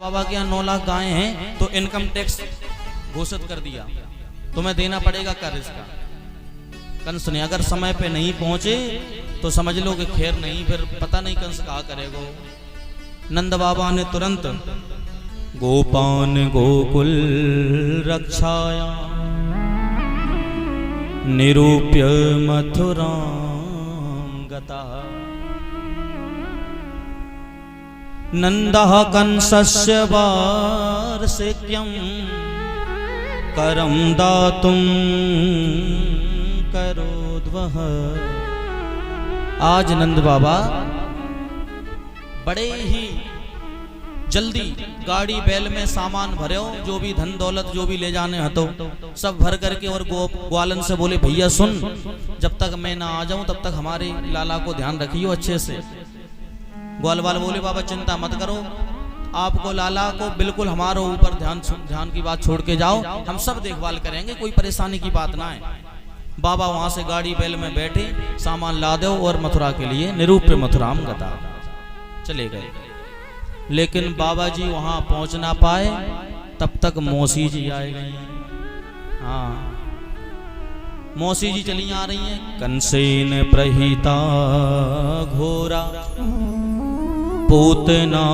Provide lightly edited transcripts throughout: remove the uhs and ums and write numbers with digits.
बाबा के यहाँ 9 लाख गायें हैं तो इनकम टैक्स घोषित कर दिया, तुम्हें देना पड़ेगा कर इसका। कंस ने अगर समय पे नहीं पहुंचे तो समझ लो कि खैर नहीं, फिर पता नहीं कंस कहा करेगा। नंद बाबा ने तुरंत गोपान गोकुल रक्षाया निरूप्य मथुरां गता नंदः कंसस्य वार्षिक्यं करं दातुं करोद्वः। आज नंद बाबा बड़े ही जल्दी गाड़ी बैल में सामान भरे हो, जो भी धन दौलत जो भी ले जाने हतो सब भर करके, और ग्वालन से बोले भैया सुन, जब तक मैं ना आ जाऊं तब तक हमारे लाला को ध्यान रखियो अच्छे से। ग्वालवाल बोले बाबा चिंता मत करो, आपको लाला को बिल्कुल हमारे ऊपर ध्यान की बात छोड़ के जाओ, हम सब देखभाल करेंगे, कोई परेशानी की बात ना है। बाबा वहां से गाड़ी बैल में बैठे, सामान ला दो और मथुरा के लिए निरूप्य मथुराम गता चले गए। लेकिन बाबा जी वहां पहुंच ना पाए, तब तक मौसी जी आए गई। हाँ, मौसी जी चली आ रही हैं। कंसेन प्रहिता घोरा पूतना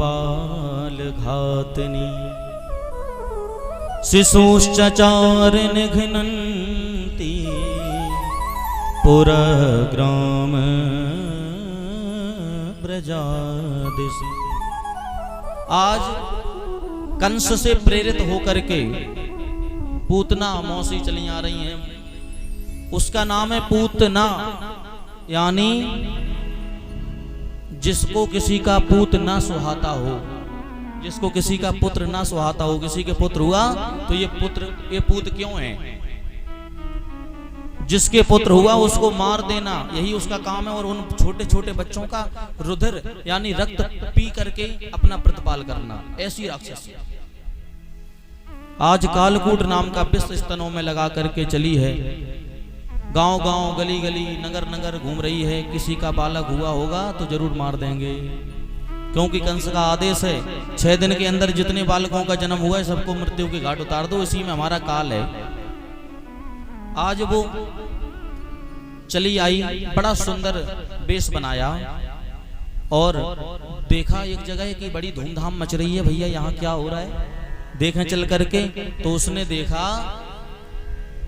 बाल घातनी शिशुश्चचार निघ्नन्ति पुरग्राम ब्रजादिशि। आज कंस से प्रेरित होकर के पूतना मौसी चली आ रही हैं। उसका नाम है पूतना, यानी जिसको किसी का पूत ना सुहाता हो, जिसको किसी का पुत्र ना सुहाता हो, किसी के पुत्र हुआ तो ये पूत क्यों है? जिसके पुत्र हुआ उसको मार देना, यही उसका काम है। और उन छोटे छोटे बच्चों का रुधिर यानी रक्त पी करके अपना प्रतिपाल करना, ऐसी राक्षसी आज कालकूट नाम का विष स्तनों में लगा करके चली है। गांव गांव गली गली नगर नगर घूम रही है। किसी का बालक हुआ होगा तो जरूर मार देंगे, क्योंकि कंस का आदेश है 6 दिन के अंदर जितने बालकों का जन्म हुआ है सबको मृत्यु के घाट उतार दो, इसी में हमारा काल है। आज वो चली आई, बड़ा सुंदर वेश बनाया और देखा एक जगह की बड़ी धूमधाम मच रही है। भैया यहाँ क्या हो रहा है, देखें चल करके। तो उसने देखा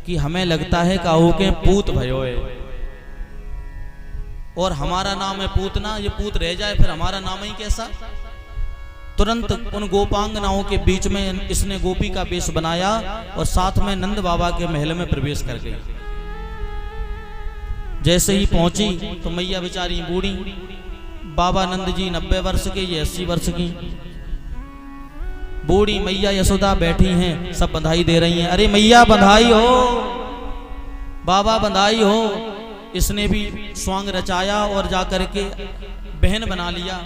कि हमें लगता है काहू के पूत भयो है, और हमारा नाम है पूतना, ये पूत रह जाए फिर हमारा नाम ही कैसा। तुरंत उन गोपांगनाओं के बीच में इसने गोपी का वेश बनाया और साथ में नंद बाबा के महल में प्रवेश कर गई। जैसे ही पहुंची तो मैया बेचारी बूढ़ी, बाबा नंद जी 90 वर्ष के, ये 80 वर्ष की। बूढ़ी मैया यशोदा बैठी हैं, सब बधाई दे रही हैं। अरे मैया बधाई हो, बाबा बधाई हो। इसने भी स्वांग रचाया और जाकर के बहन बना लिया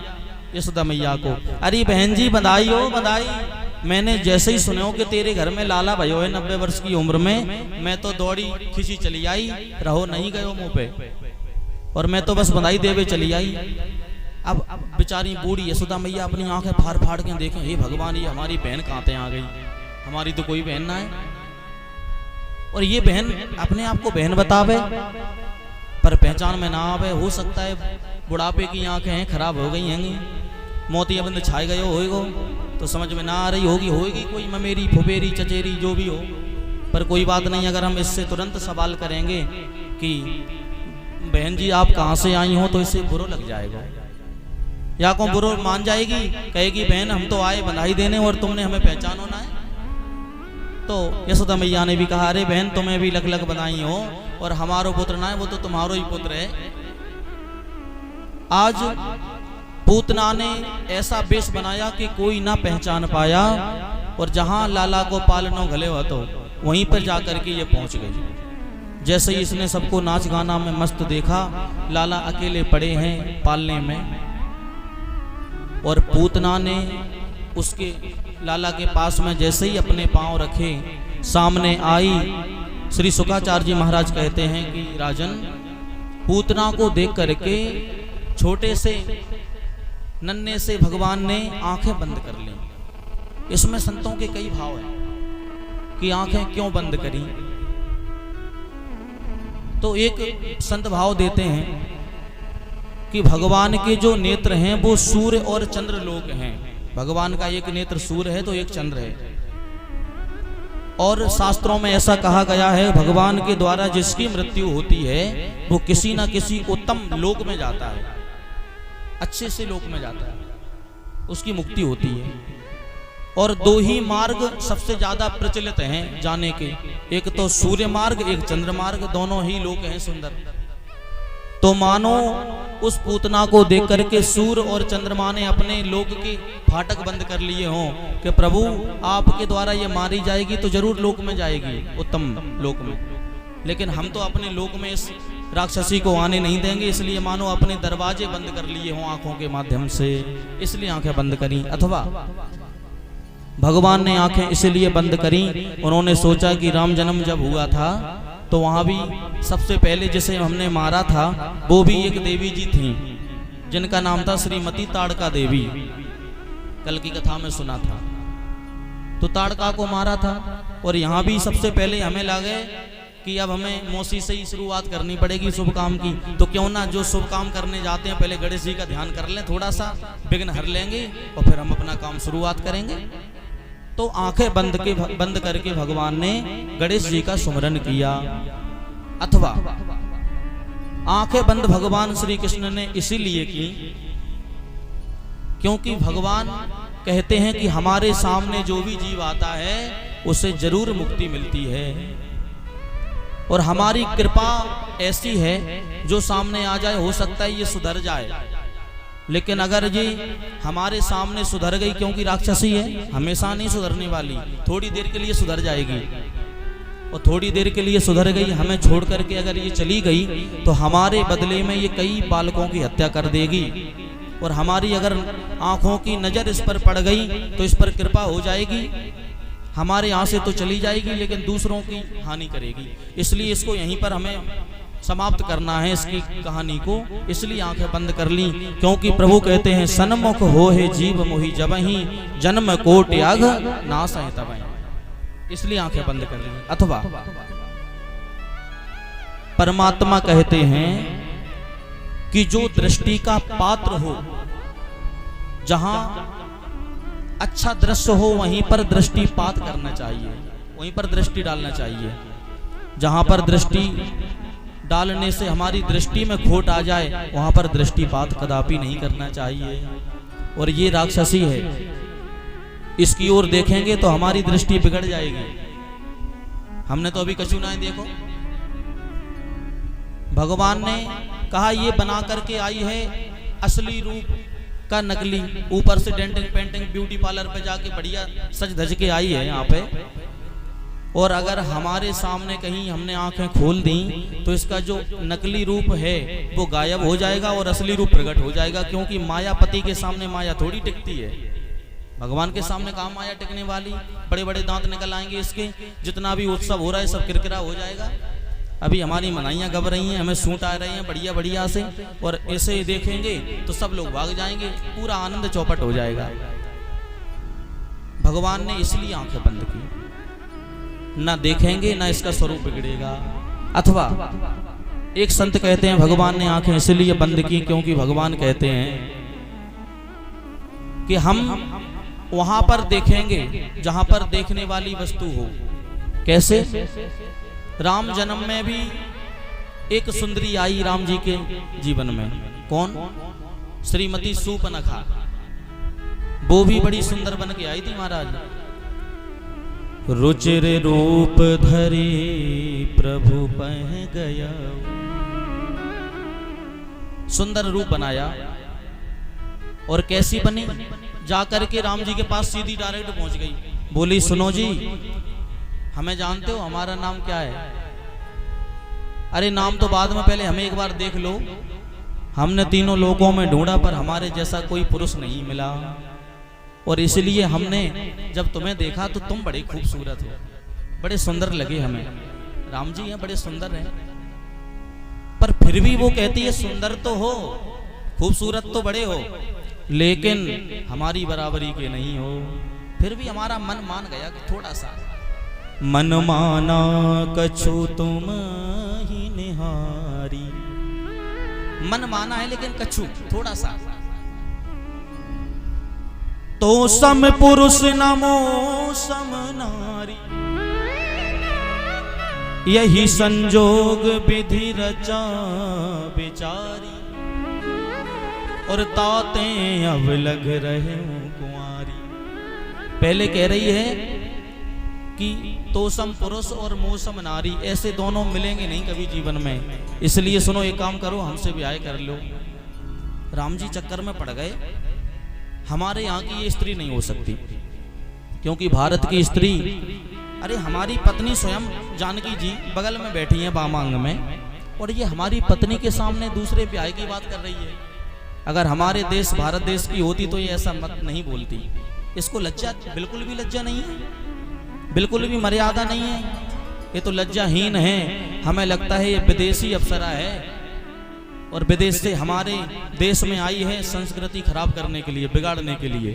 यशोदा मैया को। अरे बहन जी बधाई हो, बधाई। मैंने जैसे ही सुना कि तेरे घर में लाला भयो है 90 वर्ष की उम्र में, मैं तो दौड़ी खिंची चली आई, रहो नहीं गयो मुंह पे, और मैं तो बस बधाई देवे चली आई। अब बेचारी बूढ़ी यशोदा मैया अपनी आंखें फाड़ फाड़ के देखें, हे भगवान ये हमारी बहन कहाँ से आ गई, हमारी तो कोई बहन ना है। और ये बहन अपने आप को बहन बतावे पर पहचान में ना आवे। हो सकता है बुढ़ापे की आंखें हैं खराब हो गई हैं, मोतियाबिंद छाए गए होएगो तो समझ में ना आ रही होगी कोई ममेरी फुफेरी चचेरी जो भी हो। पर कोई बात नहीं, अगर हम इससे तुरंत सवाल करेंगे कि बहन जी आप कहाँ से आई हो, तो इससे बुरा लग जाएगा, या कौन बुरा मान जाएगी, कहेगी बहन हम तो आए बधाई देने और तुमने हमें पहचानो ना है। तो यशोदा मैया ने भी कहा अरे बहन तुम्हें भी लख लख बधाई हो, और हमारो पुत्र ना है वो तो तुम्हारो ही पुत्र है। आज पूतना ने ऐसा वेश बनाया कि कोई ना पहचान पाया, और जहां लाला को पालनो घले हो तो वहीं पर जाकर के ये पहुंच गई। जैसे ही इसने सबको नाच गाना में मस्त देखा, लाला अकेले पड़े हैं पालने में, और पूतना ने उसके लाला के पास में जैसे ही अपने पांव रखे, सामने आई। श्री शुकाचार्य जी महाराज कहते हैं कि राजन, पूतना को देख करके छोटे से नन्हे से भगवान ने आंखें बंद कर ली। इसमें संतों के कई भाव हैं कि आंखें क्यों बंद करी। तो एक संत भाव देते हैं कि भगवान के जो नेत्र हैं वो सूर्य और चंद्र लोक हैं। भगवान का एक नेत्र सूर्य है तो एक चंद्र है। और शास्त्रों में ऐसा कहा गया है, भगवान के द्वारा जिसकी मृत्यु होती है वो किसी ना किसी उत्तम लोक में जाता है, अच्छे से लोक में जाता है, उसकी मुक्ति होती है। और दो ही मार्ग सबसे ज्यादा प्रचलित हैं जाने के, एक तो सूर्य मार्ग, एक चंद्र मार्ग, दोनों ही लोक हैं सुंदर। तो मानो उस पूतना को देख करके सूर्य और चंद्रमा ने अपने लोक के फाटक बंद कर लिए हों कि प्रभु आपके द्वारा ये मारी जाएगी तो जरूर लोक में जाएगी, उत्तम लोक में, लेकिन हम तो अपने लोक में इस राक्षसी को आने नहीं देंगे, इसलिए मानो अपने दरवाजे बंद कर लिए हों आंखों के माध्यम से, इसलिए आंखें बंद करी। अथवा भगवान ने आंखें इसलिए बंद करी, उन्होंने सोचा कि राम जन्म जब हुआ था तो वहां भी सबसे पहले जिसे हमने मारा था वो भी एक देवी जी थी जिनका नाम था श्रीमती ताड़का देवी। कल की कथा में सुना था। तो ताड़का को मारा था और यहाँ भी सबसे पहले हमें लगे कि अब हमें मौसी से ही शुरुआत करनी पड़ेगी शुभ काम की, तो क्यों ना जो शुभ काम करने जाते हैं पहले गणेश जी का ध्यान कर लें, थोड़ा सा विघ्न हर लेंगे और फिर हम अपना काम शुरुआत करेंगे। तो आंखें बंद करके भगवान ने गणेश जी का सुमरन किया। अथवा आंखें बंद भगवान श्री कृष्ण ने इसीलिए की क्योंकि भगवान कहते हैं कि हमारे सामने जो भी जीव आता है उसे जरूर मुक्ति मिलती है, और हमारी कृपा ऐसी है जो सामने आ जाए हो सकता है ये सुधर जाए, लेकिन अगर ये हमारे सामने सुधर गई, क्योंकि राक्षसी है हमेशा नहीं सुधरने वाली, थोड़ी देर के लिए सुधर जाएगी, और थोड़ी देर के लिए सुधर गई हमें छोड़ करके अगर ये चली गई तो हमारे बदले में ये कई बालकों की हत्या कर देगी, और हमारी अगर आंखों की नजर इस पर पड़ गई तो इस पर कृपा हो जाएगी, हमारे यहाँ से तो चली जाएगी लेकिन दूसरों की हानि करेगी। इसलिए इसको यहीं पर हमें समाप्त करना है इसकी कहानी को, इसलिए आंखें बंद कर ली। क्योंकि प्रभु कहते हैं सन्मुख हो हे जीव मोहि जबहि जन्म कोट याग नाश है तबहि, इसलिए आंखें बंद कर ली। अथवा परमात्मा कहते हैं कि जो दृष्टि का पात्र हो, जहां अच्छा दृश्य हो वहीं पर दृष्टिपात करना चाहिए, वहीं पर दृष्टि डालना चाहिए। जहां पर दृष्टि डालने से हमारी दृष्टि में खोट आ जाए वहां पर दृष्टिपात कदापि नहीं करना चाहिए। और ये राक्षसी है, इसकी ओर देखेंगे तो हमारी दृष्टि बिगड़ जाएगी। हमने तो अभी कछुनाएं देखो, भगवान ने कहा ये बना करके आई है असली रूप का नकली, ऊपर से डेंटिंग पेंटिंग ब्यूटी पार्लर पे जाके बढ़िया सज धज के आई है यहाँ पे, और अगर हमारे सामने कहीं हमने आंखें खोल दी तो इसका जो नकली रूप है वो गायब हो जाएगा और असली रूप प्रकट हो जाएगा। क्योंकि मायापति के सामने माया थोड़ी टिकती है, भगवान के सामने कहाँ माया टिकने वाली। बड़े बड़े दांत निकल आएंगे इसके, जितना भी उत्सव हो रहा है सब किरकिरा हो जाएगा। अभी हमारी मनाइयाँ गब रही हैं, हमें सूट आ रहे हैं बढ़िया बढ़िया से, और ऐसे देखेंगे तो सब लोग भाग जाएंगे, पूरा आनंद चौपट हो जाएगा। भगवान ने इसलिए आंखें बंद की, ना देखेंगे ना इसका स्वरूप बिगड़ेगा। अथवा एक संत कहते हैं भगवान ने आंखें इसलिए बंद की क्योंकि भगवान कहते हैं कि हम वहां पर देखेंगे जहां पर देखने वाली वस्तु हो। कैसे? राम जन्म में भी एक सुंदरी आई राम जी के जीवन में। कौन? श्रीमती सूपनखा। वो भी बड़ी सुंदर बन के आई थी महाराज। रुचिर रूप धरे प्रभु पह गया, सुंदर रूप बनाया। और कैसी बनी? जाकर के राम जी के पास सीधी डायरेक्ट पहुंच गई, बोली सुनो जी, हमें जानते हो, हमारा नाम क्या है? अरे नाम तो बाद में, पहले हमें एक बार देख लो। हमने तीनों लोगों में ढूंढा पर हमारे जैसा कोई पुरुष नहीं मिला, और इसलिए हमने जब तुम्हें देखा तो तुम बड़े खूबसूरत हो, बड़े सुंदर लगे हमें। राम जी हैं, बड़े सुंदर हैं, पर फिर भी वो कहती है सुंदर तो हो, खूबसूरत तो बड़े हो, लेकिन हमारी बराबरी के नहीं हो। फिर भी हमारा मन मान गया कि थोड़ा सा मन माना कछु तुम ही निहारी, मन माना है लेकिन कछु थोड़ा सा। तो सम पुरुष नमो सम नारी, यही संजोग विधि रचा बिचारी, और ताते अब लग रहे कुंवारी। पहले कह रही है कि तोसम पुरुष और मौसम नारी, ऐसे दोनों मिलेंगे नहीं कभी जीवन में। इसलिए सुनो, एक काम करो, हमसे ब्याह कर लो। राम जी चक्कर में पड़ गए। हमारे यहाँ की ये स्त्री नहीं हो सकती, क्योंकि भारत की स्त्री, अरे हमारी पत्नी स्वयं जानकी जी बगल में बैठी हैं बामांग में, और ये हमारी पत्नी के सामने दूसरे ब्याह की बात कर रही है। अगर हमारे देश भारत देश की होती तो ये ऐसा मत नहीं बोलती। इसको लज्जा, बिल्कुल भी लज्जा नहीं है, बिल्कुल भी मर्यादा नहीं है, ये तो लज्जाहीन है। हमें लगता है ये विदेशी अप्सरा है और विदेश से हमारे देश में आई है संस्कृति खराब करने के लिए, बिगाड़ने के लिए।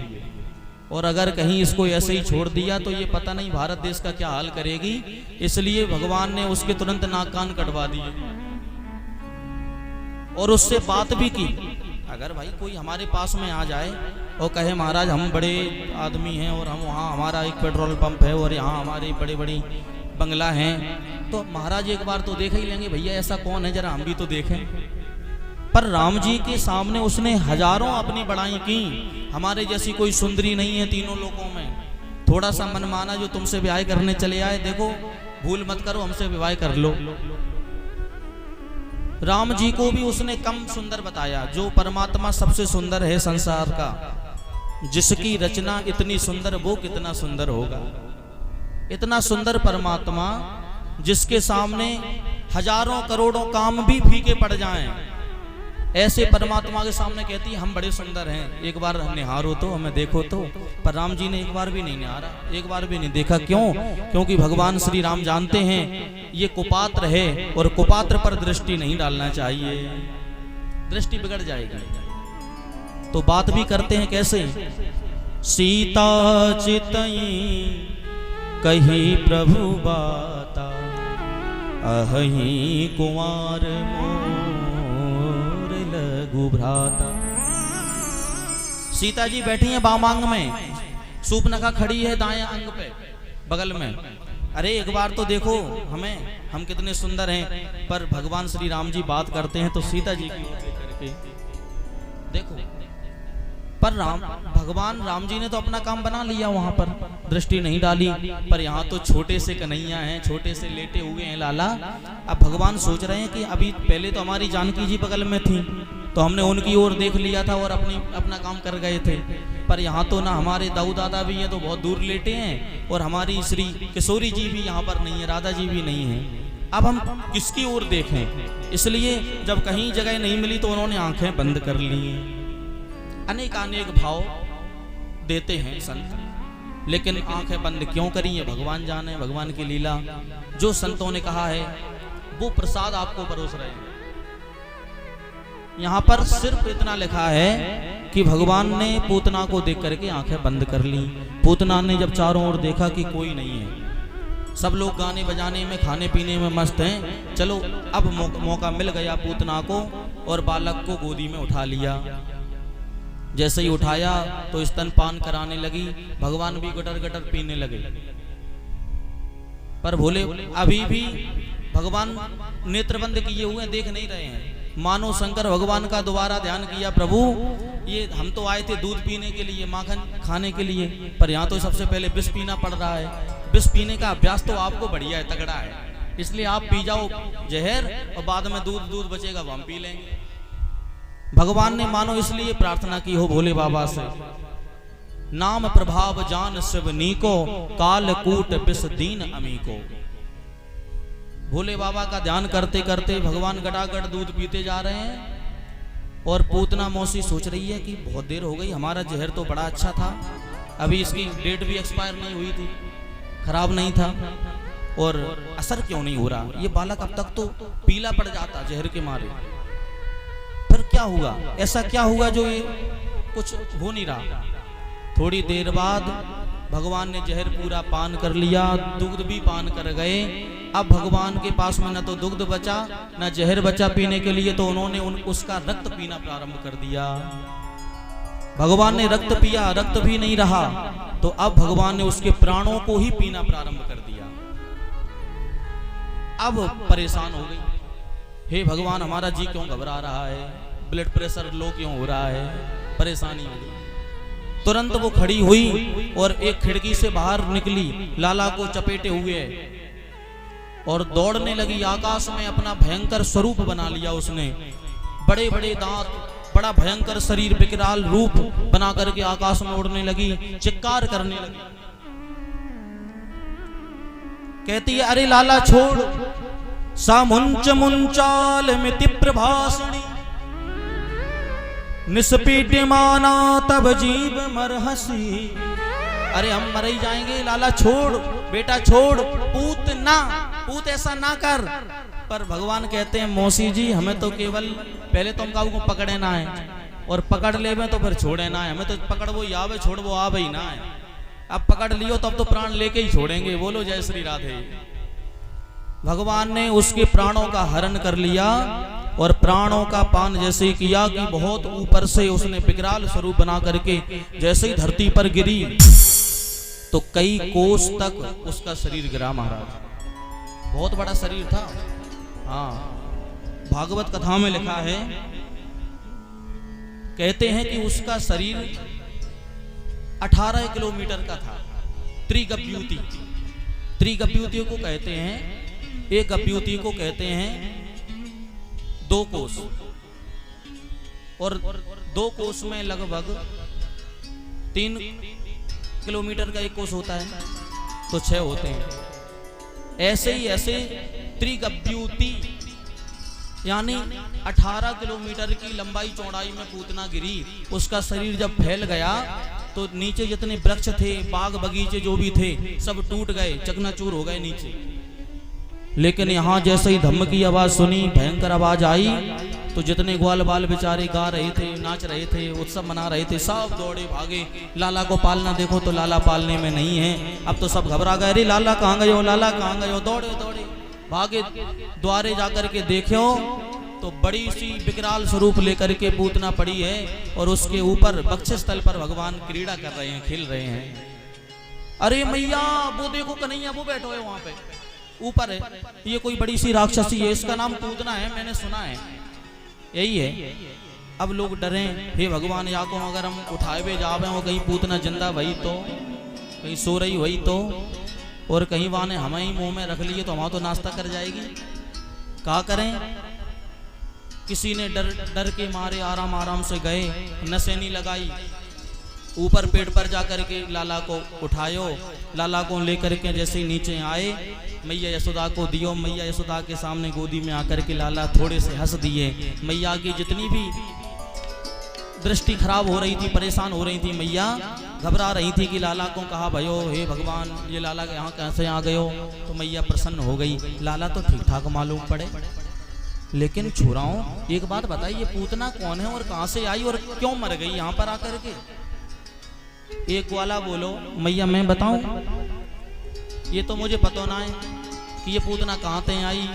और अगर कहीं इसको ऐसे ही छोड़ दिया तो ये पता नहीं भारत देश का क्या हाल करेगी। इसलिए भगवान ने उसके तुरंत नाक कान कटवा दिए और उससे बात भी की। अगर भाई कोई हमारे पास में आ जाए और कहे महाराज हम बड़े आदमी हैं और हम वहाँ हमारा एक पेट्रोल पंप है और यहाँ हमारे बड़े बड़ी बंगला हैं, तो महाराज एक बार तो देख ही लेंगे, भैया ऐसा कौन है, जरा हम भी तो देखें। पर राम जी के सामने उसने हजारों अपनी बड़ाई की। हमारे जैसी कोई सुंदरी नहीं है तीनों लोगों में। थोड़ा सा मन माना जो तुमसे विवाह करने चले आए, देखो भूल मत करो, हमसे विवाह कर लो। राम जी को भी उसने कम सुंदर बताया। जो परमात्मा सबसे सुंदर है संसार का, जिसकी रचना इतनी सुंदर, वो कितना सुंदर होगा। इतना सुंदर परमात्मा जिसके सामने हजारों करोड़ों काम भी फीके पड़ जाएं, ऐसे परमात्मा के सामने कहती हम बड़े सुंदर हैं, एक बार निहारो तो, हमें देखो तो। पर राम जी ने एक बार भी नहीं निहारा, एक बार भी नहीं देखा। क्यों? क्योंकि भगवान श्री राम जानते हैं ये कुपात्र है और कुपात्र पर दृष्टि नहीं डालना चाहिए, दृष्टि बिगड़ जाएगी। तो बात भी करते हैं कैसे? सीता चितई कही प्रभु बाता, अहि कुंवर मोर लघु भ्राता। सीता जी बैठी हैं बामांग में, सूपनखा खड़ी है दाएं अंग पे बगल में। अरे एक बार तो देखो हमें, हम कितने सुंदर हैं। पर भगवान श्री राम जी बात करते हैं तो सीता जी की ओर करके देखो। पर भगवान राम जी ने तो अपना काम बना लिया, वहां पर दृष्टि नहीं डाली। पर यहाँ तो छोटे से कन्हैया हैं, छोटे से लेटे हुए हैं लाला। अब भगवान सोच रहे हैं कि अभी पहले तो हमारी जानकी जी बगल में थी तो हमने उनकी ओर देख लिया था और अपना काम कर गए थे। पर यहाँ तो ना हमारे दाऊ दादा भी हैं तो बहुत दूर लेटे हैं, और हमारी श्री किशोरी जी भी यहाँ पर नहीं है, राधा जी भी नहीं है। अब हम किसकी ओर देखें? इसलिए जब कहीं जगह नहीं मिली तो उन्होंने आंखें बंद कर ली। अनेक अनेक भाव देते हैं संत, लेकिन आंखें बंद क्यों करी है भगवान जाने, भगवान की लीला। जो संतों ने कहा है वो प्रसाद आपको परोस रहे हैं। यहाँ पर सिर्फ इतना लिखा है कि भगवान ने पूतना को देख करके आंखें बंद कर ली। पूतना ने जब चारों ओर देखा कि कोई नहीं है, सब लोग गाने बजाने में खाने पीने में मस्त हैं, चलो अब मौका मिल गया पूतना को, और बालक को गोदी में उठा लिया। जैसे ही उठाया तो स्तनपान कराने लगी, भगवान भी गटर गटर पीने लगे। पर भोले अभी भी भगवान नेत्रबंद किए हुए देख नहीं रहे हैं। मानो शंकर भगवान का दोबारा ध्यान किया, प्रभु ये हम तो आए थे दूध पीने के लिए, माखन खाने के लिए, पर यहाँ तो सबसे पहले विष पीना पड़ रहा है। विष पीने का अभ्यास तो आपको बढ़िया है, तगड़ा है, इसलिए आप पी जाओ जहर और बाद में दूध बचेगा वो हम पी लेंगे। भगवान ने मानो इसलिए प्रार्थना की हो भोले बाबा से, नाम प्रभाव जान शिव नीको, काल कूट बिस दीन अमीको। भोले बाबा का ध्यान करते करते भगवान गटागट दूध पीते जा रहे हैं, और पूतना मौसी सोच रही है कि बहुत देर हो गई, हमारा जहर तो बड़ा अच्छा था, अभी इसकी डेट भी एक्सपायर नहीं हुई थी, खराब नहीं था, और असर क्यों नहीं हो रहा? ये बालक अब तक तो पीला पड़ जाता जहर के मारे। फिर क्या हुआ? ऐसा क्या हुआ जो ये कुछ हो नहीं रहा। थोड़ी देर बाद भगवान ने जहर पूरा पान कर लिया, दुग्ध भी पान कर गए। अब भगवान के पास में न तो दुग्ध बचा न जहर बचा पीने के लिए, तो उन्होंने उसका रक्त पीना प्रारंभ कर दिया। भगवान ने रक्त पिया, रक्त भी नहीं रहा, तो अब भगवान ने उसके प्राणों को ही पीना प्रारंभ कर दिया। अब परेशान हो गई, हे भगवान हमारा जी क्यों घबरा रहा है, ब्लड प्रेशर लो क्यों हो रहा है, परेशानी हो गई। तुरंत वो खड़ी हुई और एक खिड़की से बाहर निकली, लाला को चपेटे हुए और दौड़ने लगी। आकाश में अपना भयंकर स्वरूप बना लिया उसने, बड़े बड़े दांत, बड़ा भयंकर शरीर, विकराल रूप बना करके आकाश में उड़ने लगी, चित्कार करने लगी। कहती है अरे लाला छोड़, सा मुंच मुंचाल मिति प्रभासिणी, निष्पीड्यमाना तब जीव मरहसी। अरे हम मर ही जाएंगे, लाला छोड़, बेटा छोड़, पूत ना, पूत ऐसा ना कर। पर भगवान कहते हैं मौसी जी हमें तो केवल पहले तो हम काबू को पकड़े ना है, और पकड़ ले तो फिर छोड़े ना है, हमें तो पकड़ वो आवे छोड़ वो आवे ही ना है। अब पकड़ लियो तब तो प्राण लेके ही छोड़ेंगे। बोलो जय श्री राधे। भगवान ने उसके प्राणों का हरण कर लिया और प्राणों का पान जैसे किया कि बहुत ऊपर से उसने विकराल स्वरूप बना करके जैसे ही धरती पर गिरी तो कई कोस तक उसका शरीर गिरा महाराज। बहुत बड़ा शरीर था। हाँ, भागवत कथा में लिखा है, कहते हैं कि उसका शरीर 18 किलोमीटर का था। त्रिगप्युति, त्रिगप्युति को कहते हैं, एक गप्युति को कहते हैं 2 कोस, और 2 कोस में लगभग 3 किलोमीटर का एक कोस होता है, तो 6 होते हैं। ऐसे ही ऐसे त्रिगप्युति यानी 18 किलोमीटर की लंबाई चौड़ाई में पूतना गिरी। उसका शरीर जब फैल गया तो नीचे जितने वृक्ष थे, बाग बगीचे जो भी थे, सब टूट गए, चकनाचूर हो गए नीचे। लेकिन यहाँ जैसे ही धम्म की आवाज सुनी, भयंकर आवाज आई, तो जितने ग्वाल बाल बेचारे गा रहे थे, नाच रहे थे, उत्सव मना रहे थे, सब दौड़े भागे। लाला को पालना देखो तो लाला पालने में नहीं है। अब तो सब घबरा गए, अरे लाला कहाँ गए हो, लाला कहाँ गए हो। दौड़े दौड़े भागे, द्वारे जाकर के देखो तो बड़ी सी विकराल स्वरूप लेकर के पूतना पड़ी है, और उसके ऊपर वक्षस्थल पर भगवान क्रीड़ा कर रहे हैं, खेल रहे हैं। अरे मैया वो देखो कन्हैया, वो बैठो है वहां पे ऊपर है, ये कोई बड़ी सी राक्षसी है, इसका नाम पूतना है, मैंने सुना है, यही है। अब लोग डरे, हे भगवान या को अगर हम उठाए हुए जावे वो कहीं पूतना जिंदा वही तो, कहीं सो रही वही तो, और कहीं वहां ने हमें ही मुंह में रख लिए तो हमारा तो नाश्ता कर जाएगी। क्या करें? किसी ने डर के मारे आराम आराम से गए, नसेनी लगाई, ऊपर पेड़ पर जाकर के लाला को उठायो। लाला को लेकर के जैसे ही नीचे आए, मैया यशोदा को दियो। मैया यशोदा के सामने गोदी में आकर के लाला थोड़े से हंस दिए। मैया की जितनी भी दृष्टि खराब हो रही थी, परेशान हो रही थी, मैया घबरा रही थी कि लाला को कहा भयो, हे भगवान ये लाला के यहाँ कैसे आ गए हो। तो मैया प्रसन्न हो गई। लाला तो ठीक ठाक मालूम पड़े, लेकिन छोराओं एक बात बताइए, पूतना कौन है और कहाँ से आई और क्यों मर गई यहाँ पर आकर के? एक वाला बोलो, मैया मैं बताऊं, ये तो मुझे पता ना है कि ये पूतना कहाँ से आई,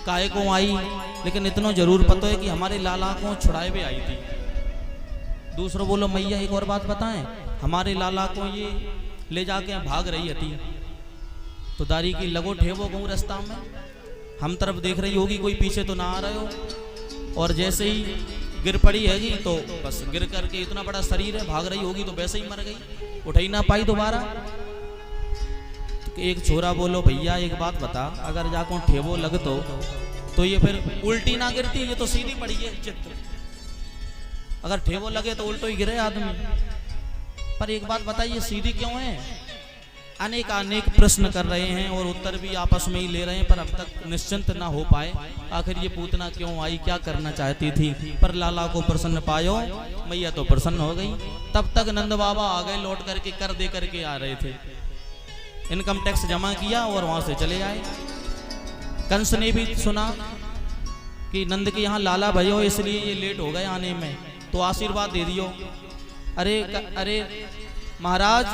काहे को आई, लेकिन इतना जरूर पता है कि हमारे लाला को छुड़ाए हुए आई थी। दूसरा बोलो, मैया एक और बात बताएं, हमारे लाला को ये ले जाके भाग रही थी, तो दारी की लगो ठेवो कहूँ रास्ता में, हम तरफ देख रही होगी, कोई पीछे तो ना आ रहे हो, और जैसे ही गिर पड़ी हैगी तो बस गिर करके, इतना बड़ा शरीर है, भाग रही होगी तो वैसे ही मर गई, उठ ही ना पाई दोबारा। तो एक छोरा बोलो, भैया एक बात बता, अगर जाको ठेवो लग तो ये फिर उल्टी ना गिरती, ये तो सीधी पड़ी है चित्त, अगर ठेवो लगे तो उल्टो ही गिरे आदमी। पर एक बात बताइए, सीधी क्यों है? अनेक प्रश्न कर रहे हैं और उत्तर भी आपस में ही ले रहे हैं, पर अब तक निश्चिंत ना हो पाए आखिर ये पूतना क्यों आई, क्या करना चाहती थी। पर लाला को प्रसन्न पायो, मैया तो प्रसन्न हो गई। तब तक नंद बाबा आ गए, लौट करके कर दे करके आ रहे थे, इनकम टैक्स जमा किया और वहां से चले आए। कंस ने भी सुना कि नंद के यहाँ लाला भयो, इसलिए ये लेट हो गए आने में, तो आशीर्वाद दे दियो। अरे महाराज